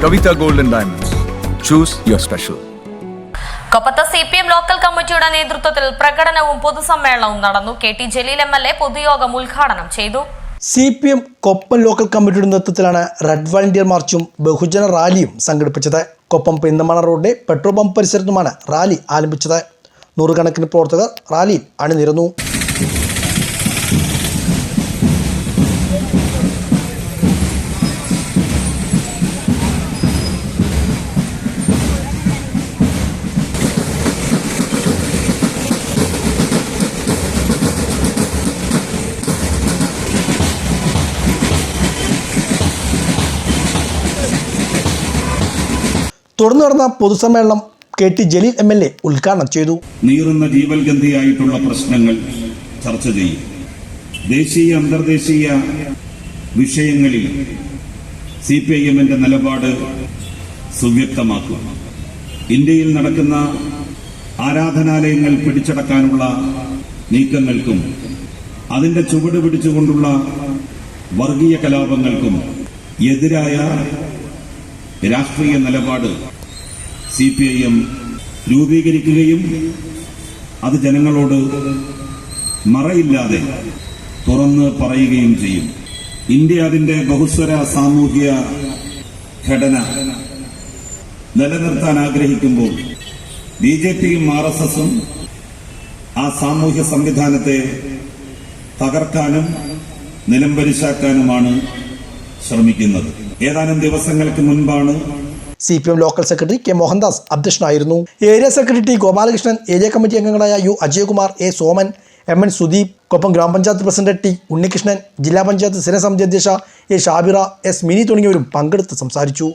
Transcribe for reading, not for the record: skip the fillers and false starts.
Kavita Gold and Diamonds. Choose your special. കൊപ്പത്ത് CPM local കമ്മിറ്റിയുടെ നേതൃത്വത്തിൽ പ്രകടനവും പൊതുസമ്മേളനവും നടന്നു. KT ജലീൽ MLA പൊതുയോഗം ഉദ്ഘാടനം ചെയ്തു. CPM കൊപ്പം ലോക്കൽ കമ്മിറ്റിയുടെ നേതൃത്വത്തിലാണ് റെഡ് വാളണ്ടിയർ മാർച്ചും ബഹുജന റാലിയും സംഘടിപ്പിച്ചത്. കൊപ്പം പെരുന്തമണ റോഡിലെ പെട്രോൾ പമ്പ് പരിസരത്തുമാണ് റാലി ആരംഭിച്ചത്. നൂറുകണക്കിന് പ്രവർത്തകർ റാലിയിൽ അണിനിരന്നു. തുടർന്ന് നടന്ന പൊതുസമ്മേളനം KT ജലീൽ MLA ഉദ്ഘാടനം ചെയ്തു. നീറുന്ന ജീവൽഗന്ധിയായിട്ടുള്ള പ്രശ്നങ്ങൾ ചർച്ച ചെയ്യും. ദേശീയ അന്തർദേശീയ വിഷയങ്ങളിൽ CPIMന്റെ നിലപാട് സുവ്യക്തമാക്കുക. ഇന്ത്യയിൽ നടക്കുന്ന ആരാധനാലയങ്ങൾ പിടിച്ചടക്കാനുള്ള നീക്കങ്ങൾക്കും അതിന്റെ ചുവട് പിടിച്ചുകൊണ്ടുള്ള വർഗീയ കലാപങ്ങൾക്കും എതിരായ രാഷ്ട്രീയ നിലപാട് CPIM രൂപീകരിക്കുകയും അത് ജനങ്ങളോട് മറയില്ലാതെ തുറന്ന് പറയുകയും ചെയ്യും. ഇന്ത്യ അതിന്റെ ബഹുസ്വര സാമൂഹ്യ ഘടന നിലനിർത്താൻ ആഗ്രഹിക്കുമ്പോൾ BJPയും RSSും ആ സാമൂഹ്യ സംവിധാനത്തെ തകർക്കാനും നിലംപരിശാക്കാനുമാണ് ശ്രമിക്കുന്നത്. ഏതാനും ദിവസങ്ങൾക്ക് മുൻപാണ് CPM local secretary K Mohandas അധ്യക്ഷനായിരുന്നു. Area secretary T Gopalakrishnan, area committee അംഗങ്ങളായ U Ajayakumar, A Soman, MN Sudeep, Koppam ഗ്രാമപഞ്ചായത്ത് പ്രസിഡന്റ് T ഉണ്ണികൃഷ്ണൻ, ജില്ലാ പഞ്ചായത്ത് സ്ഥിരസമിതി അധ്യക്ഷ A ഷാബിറ, S മിനി തുടങ്ങിയവരും പങ്കെടുത്ത് സംസാരിച്ചു.